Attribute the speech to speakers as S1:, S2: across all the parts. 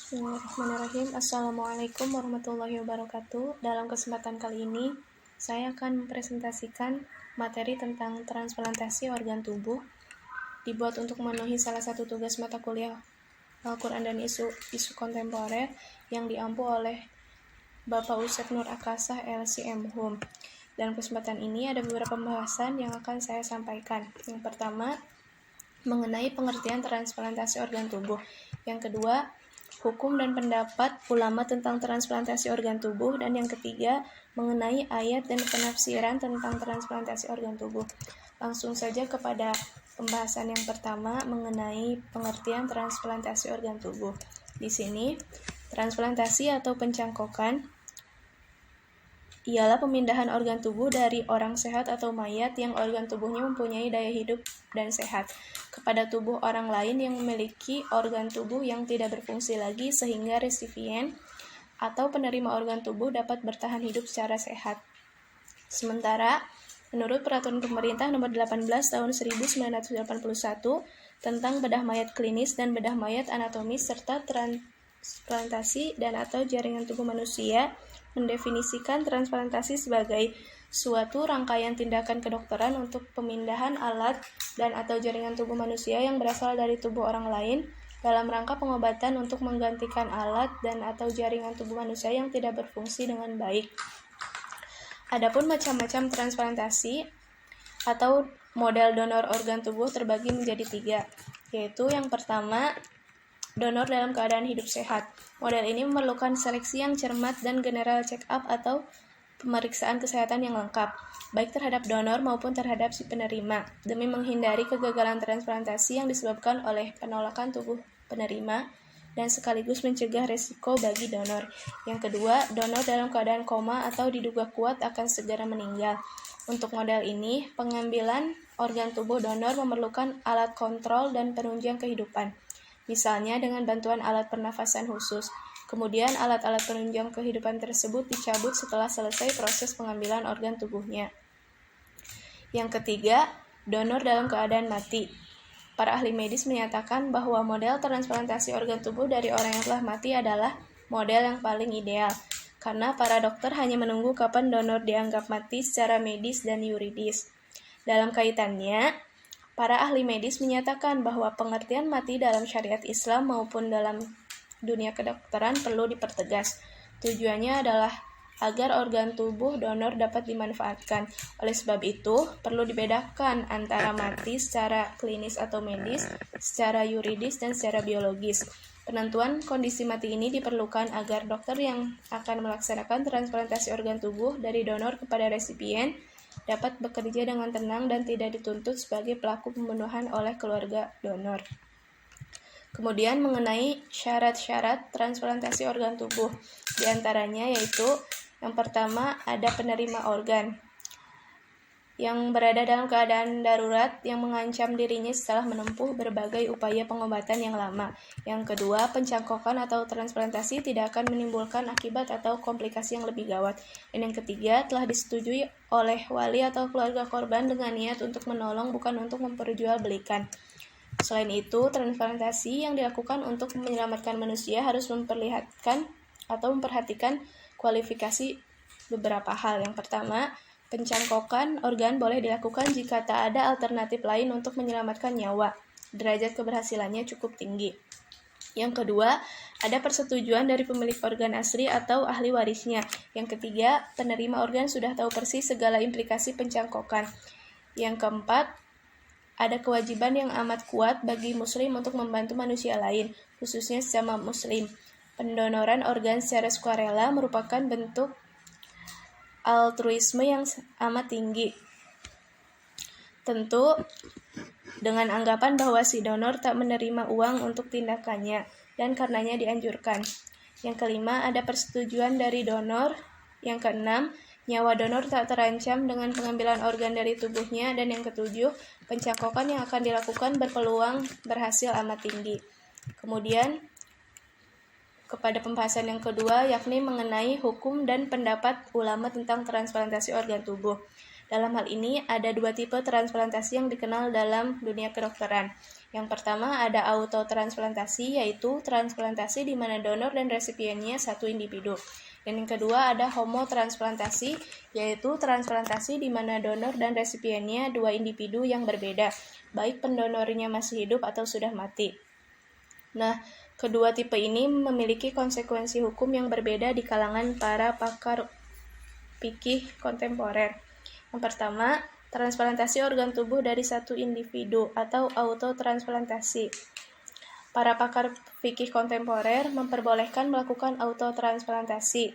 S1: Bismillahirrahmanirrahim. Assalamualaikum warahmatullahi wabarakatuh. Dalam kesempatan kali ini, saya akan mempresentasikan materi tentang transplantasi organ tubuh dibuat untuk memenuhi salah satu tugas mata kuliah Al-Quran dan isu kontemporer yang diampu oleh Bapak Ustadz Nur Akasah LCM Hum. Dalam kesempatan ini ada beberapa pembahasan yang akan saya sampaikan. Yang pertama, mengenai pengertian transplantasi organ tubuh. Yang kedua, hukum dan pendapat ulama tentang transplantasi organ tubuh. Dan yang ketiga, mengenai ayat dan penafsiran tentang transplantasi organ tubuh. Langsung saja kepada pembahasan yang pertama mengenai pengertian transplantasi organ tubuh. Di sini, transplantasi atau pencangkokan ialah pemindahan organ tubuh dari orang sehat atau mayat yang organ tubuhnya mempunyai daya hidup dan sehat kepada tubuh orang lain yang memiliki organ tubuh yang tidak berfungsi lagi sehingga resipien atau penerima organ tubuh dapat bertahan hidup secara sehat. Sementara, menurut Peraturan Pemerintah Nomor 18 Tahun 1981 tentang bedah mayat klinis dan bedah mayat anatomis serta transplantasi dan atau jaringan tubuh manusia mendefinisikan transplantasi sebagai suatu rangkaian tindakan kedokteran untuk pemindahan alat dan atau jaringan tubuh manusia yang berasal dari tubuh orang lain dalam rangka pengobatan untuk menggantikan alat dan atau jaringan tubuh manusia yang tidak berfungsi dengan baik. Adapun macam-macam transplantasi atau model donor organ tubuh terbagi menjadi 3, yaitu yang pertama, donor dalam keadaan hidup sehat. Model ini memerlukan seleksi yang cermat dan general check-up atau pemeriksaan kesehatan yang lengkap, baik terhadap donor maupun terhadap si penerima, demi menghindari kegagalan transplantasi yang disebabkan oleh penolakan tubuh penerima dan sekaligus mencegah resiko bagi donor. Yang kedua, donor dalam keadaan koma atau diduga kuat akan segera meninggal. Untuk model ini, pengambilan organ tubuh donor memerlukan alat kontrol dan penunjang kehidupan, misalnya dengan bantuan alat pernafasan khusus. Kemudian alat-alat penunjang kehidupan tersebut dicabut setelah selesai proses pengambilan organ tubuhnya. Yang ketiga, donor dalam keadaan mati. Para ahli medis menyatakan bahwa model transplantasi organ tubuh dari orang yang telah mati adalah model yang paling ideal, karena para dokter hanya menunggu kapan donor dianggap mati secara medis dan yuridis. Dalam kaitannya, para ahli medis menyatakan bahwa pengertian mati dalam syariat Islam maupun dalam dunia kedokteran perlu dipertegas. Tujuannya adalah agar organ tubuh donor dapat dimanfaatkan. Oleh sebab itu, perlu dibedakan antara mati secara klinis atau medis, secara yuridis, dan secara biologis. Penentuan kondisi mati ini diperlukan agar dokter yang akan melaksanakan transplantasi organ tubuh dari donor kepada resipien dapat bekerja dengan tenang dan tidak dituntut sebagai pelaku pembunuhan oleh keluarga donor. Kemudian mengenai syarat-syarat transplantasi organ tubuh, diantaranya yaitu yang pertama ada penerima organ yang berada dalam keadaan darurat yang mengancam dirinya setelah menempuh berbagai upaya pengobatan yang lama. Yang kedua, pencangkokan atau transplantasi tidak akan menimbulkan akibat atau komplikasi yang lebih gawat. Dan yang ketiga, telah disetujui oleh wali atau keluarga korban dengan niat untuk menolong bukan untuk memperjualbelikan. Selain itu, transplantasi yang dilakukan untuk menyelamatkan manusia harus memperhatikan kualifikasi beberapa hal. Yang pertama, pencangkokan organ boleh dilakukan jika tak ada alternatif lain untuk menyelamatkan nyawa. Derajat keberhasilannya cukup tinggi. Yang kedua, ada persetujuan dari pemilik organ asli atau ahli warisnya. Yang ketiga, penerima organ sudah tahu persis segala implikasi pencangkokan. Yang keempat, ada kewajiban yang amat kuat bagi muslim untuk membantu manusia lain, khususnya sesama muslim. Pendonoran organ secara sukarela merupakan bentuk altruisme yang amat tinggi. Tentu dengan anggapan bahwa si donor tak menerima uang untuk tindakannya dan karenanya dianjurkan. Yang kelima, ada persetujuan dari donor. Yang keenam, nyawa donor tak terancam dengan pengambilan organ dari tubuhnya. Dan yang ketujuh, pencangkokan yang akan dilakukan berpeluang berhasil amat tinggi. Kemudian, kepada pembahasan yang kedua, yakni mengenai hukum dan pendapat ulama tentang transplantasi organ tubuh. Dalam hal ini, ada 2 tipe transplantasi yang dikenal dalam dunia kedokteran, Yang pertama ada autotransplantasi, yaitu transplantasi di mana donor dan resipiennya satu individu. Dan yang kedua ada homotransplantasi, yaitu transplantasi di mana donor dan resipiennya dua individu yang berbeda, baik pendonornya masih hidup atau sudah mati. Nah, kedua tipe ini memiliki konsekuensi hukum yang berbeda di kalangan para pakar fikih kontemporer. Yang pertama, transplantasi organ tubuh dari satu individu atau autotransplantasi. Para pakar fikih kontemporer memperbolehkan melakukan autotransplantasi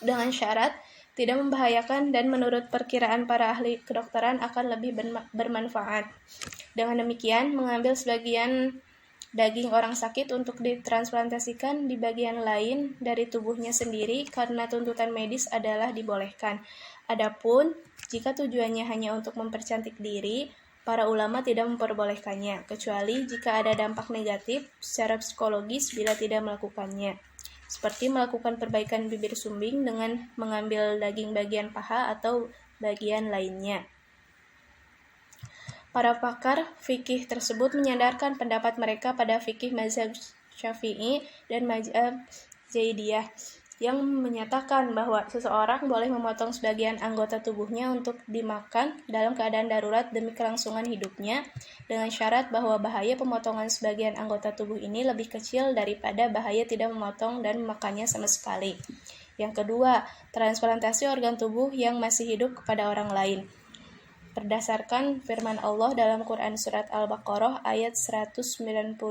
S1: dengan syarat tidak membahayakan dan menurut perkiraan para ahli kedokteran akan lebih bermanfaat. Dengan demikian, mengambil sebagian daging orang sakit untuk ditransplantasikan di bagian lain dari tubuhnya sendiri karena tuntutan medis adalah dibolehkan. Adapun jika tujuannya hanya untuk mempercantik diri, para ulama tidak memperbolehkannya, kecuali jika ada dampak negatif secara psikologis bila tidak melakukannya, seperti melakukan perbaikan bibir sumbing dengan mengambil daging bagian paha atau bagian lainnya. Para pakar fikih tersebut menyandarkan pendapat mereka pada fikih mazhab Syafi'i dan mazhab Zaidiyah yang menyatakan bahwa seseorang boleh memotong sebagian anggota tubuhnya untuk dimakan dalam keadaan darurat demi kelangsungan hidupnya, dengan syarat bahwa bahaya pemotongan sebagian anggota tubuh ini lebih kecil daripada bahaya tidak memotong dan memakannya sama sekali. Yang kedua, transplantasi organ tubuh yang masih hidup kepada orang lain. Berdasarkan firman Allah dalam Quran Surat Al-Baqarah ayat 195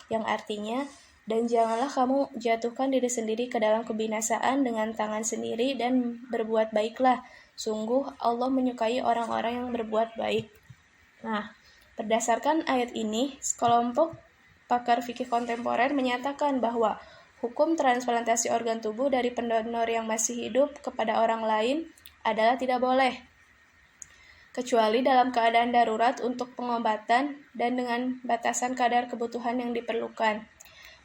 S1: yang artinya, dan janganlah kamu jatuhkan diri sendiri ke dalam kebinasaan dengan tangan sendiri dan berbuat baiklah. Sungguh Allah menyukai orang-orang yang berbuat baik. Nah, berdasarkan ayat ini, sekelompok pakar fikih kontemporer menyatakan bahwa hukum transplantasi organ tubuh dari pendonor yang masih hidup kepada orang lain adalah tidak boleh, kecuali dalam keadaan darurat untuk pengobatan dan dengan batasan kadar kebutuhan yang diperlukan.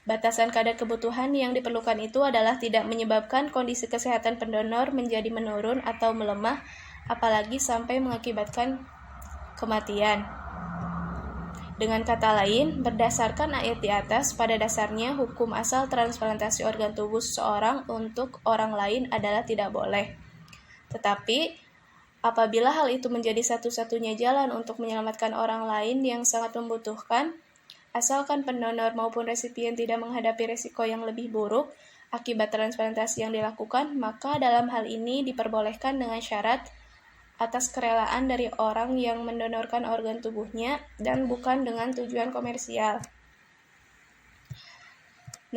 S1: Batasan kadar kebutuhan yang diperlukan itu adalah tidak menyebabkan kondisi kesehatan pendonor menjadi menurun atau melemah, apalagi sampai mengakibatkan kematian. Dengan kata lain, berdasarkan ayat di atas, pada dasarnya hukum asal transplantasi organ tubuh seseorang untuk orang lain adalah tidak boleh. Tetapi, apabila hal itu menjadi satu-satunya jalan untuk menyelamatkan orang lain yang sangat membutuhkan, asalkan pendonor maupun resipien tidak menghadapi risiko yang lebih buruk akibat transplantasi yang dilakukan, maka dalam hal ini diperbolehkan dengan syarat atas kerelaan dari orang yang mendonorkan organ tubuhnya dan bukan dengan tujuan komersial.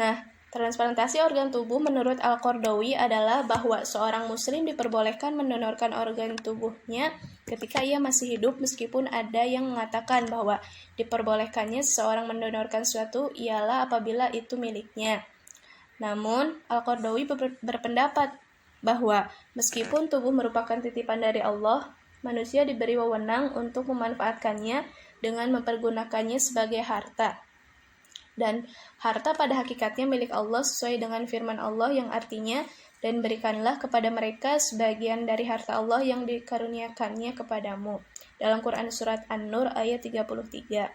S1: Nah, transplantasi organ tubuh menurut Al-Qardawi adalah bahwa seorang muslim diperbolehkan mendonorkan organ tubuhnya ketika ia masih hidup, meskipun ada yang mengatakan bahwa diperbolehkannya seseorang mendonorkan sesuatu ialah apabila itu miliknya. Namun, Al-Qardawi berpendapat bahwa meskipun tubuh merupakan titipan dari Allah, manusia diberi wewenang untuk memanfaatkannya dengan mempergunakannya sebagai harta. Dan harta pada hakikatnya milik Allah sesuai dengan firman Allah yang artinya, dan berikanlah kepada mereka sebagian dari harta Allah yang dikaruniakannya kepadamu. Dalam Quran Surat An-Nur ayat 33.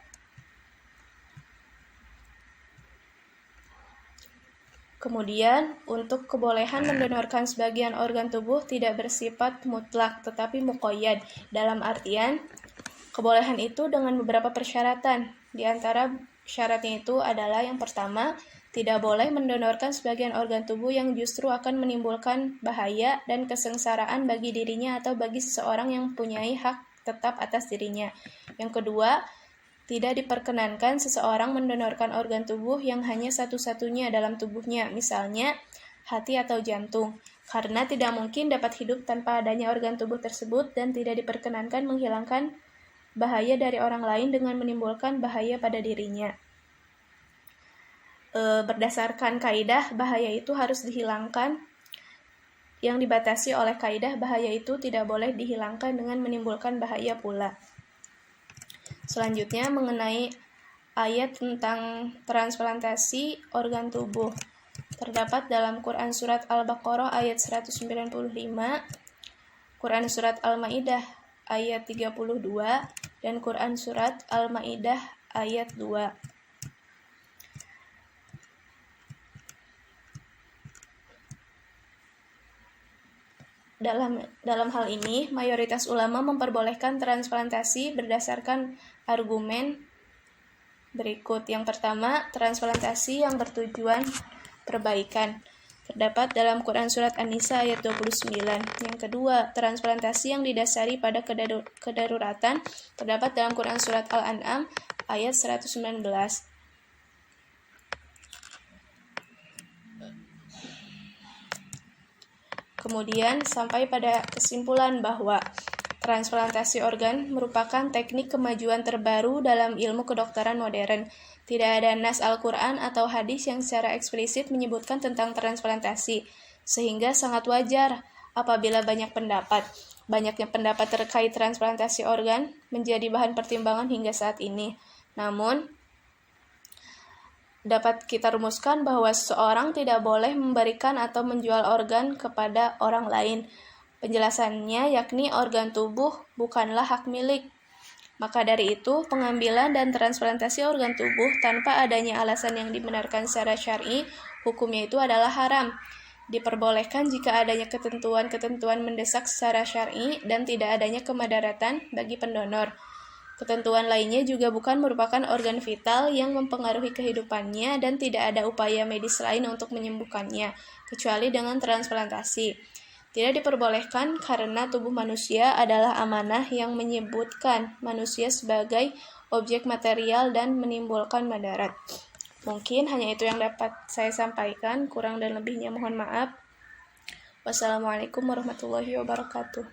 S1: Kemudian, untuk kebolehan mendonorkan sebagian organ tubuh tidak bersifat mutlak, tetapi muqayyad. Dalam artian, kebolehan itu dengan beberapa persyaratan. Di antara syaratnya itu adalah yang pertama, tidak boleh mendonorkan sebagian organ tubuh yang justru akan menimbulkan bahaya dan kesengsaraan bagi dirinya atau bagi seseorang yang mempunyai hak tetap atas dirinya. Yang kedua, tidak diperkenankan seseorang mendonorkan organ tubuh yang hanya satu-satunya dalam tubuhnya, misalnya hati atau jantung, karena tidak mungkin dapat hidup tanpa adanya organ tubuh tersebut dan tidak diperkenankan menghilangkan bahaya dari orang lain dengan menimbulkan bahaya pada dirinya. Berdasarkan kaidah, bahaya itu harus dihilangkan, yang dibatasi oleh kaidah bahaya itu tidak boleh dihilangkan dengan menimbulkan bahaya pula. Selanjutnya mengenai ayat tentang transplantasi organ tubuh. Terdapat dalam Quran Surat Al-Baqarah ayat 195, Quran Surat Al-Ma'idah ayat 32, dan Quran Surat Al-Ma'idah ayat 2. Dalam hal ini, mayoritas ulama memperbolehkan transplantasi berdasarkan argumen berikut. Yang pertama, transplantasi yang bertujuan perbaikan. Terdapat dalam Quran Surat An-Nisa ayat 29. Yang kedua, transplantasi yang didasari pada kedaruratan. Terdapat dalam Quran Surat Al-An'am ayat 119. Kemudian sampai pada kesimpulan bahwa transplantasi organ merupakan teknik kemajuan terbaru dalam ilmu kedokteran modern. Tidak ada nas Al-Quran atau hadis yang secara eksplisit menyebutkan tentang transplantasi, sehingga sangat wajar apabila banyaknya pendapat terkait transplantasi organ menjadi bahan pertimbangan hingga saat ini. Namun, dapat kita rumuskan bahwa seseorang tidak boleh memberikan atau menjual organ kepada orang lain. Penjelasannya yakni organ tubuh bukanlah hak milik. Maka dari itu, pengambilan dan transplantasi organ tubuh tanpa adanya alasan yang dibenarkan secara syar'i, hukumnya itu adalah haram. Diperbolehkan jika adanya ketentuan-ketentuan mendesak secara syar'i dan tidak adanya kemadaratan bagi pendonor. Ketentuan lainnya juga bukan merupakan organ vital yang mempengaruhi kehidupannya dan tidak ada upaya medis lain untuk menyembuhkannya, kecuali dengan transplantasi. Tidak diperbolehkan karena tubuh manusia adalah amanah yang menyebutkan manusia sebagai objek material dan menimbulkan madarat. Mungkin hanya itu yang dapat saya sampaikan, kurang dan lebihnya mohon maaf. Wassalamualaikum warahmatullahi wabarakatuh.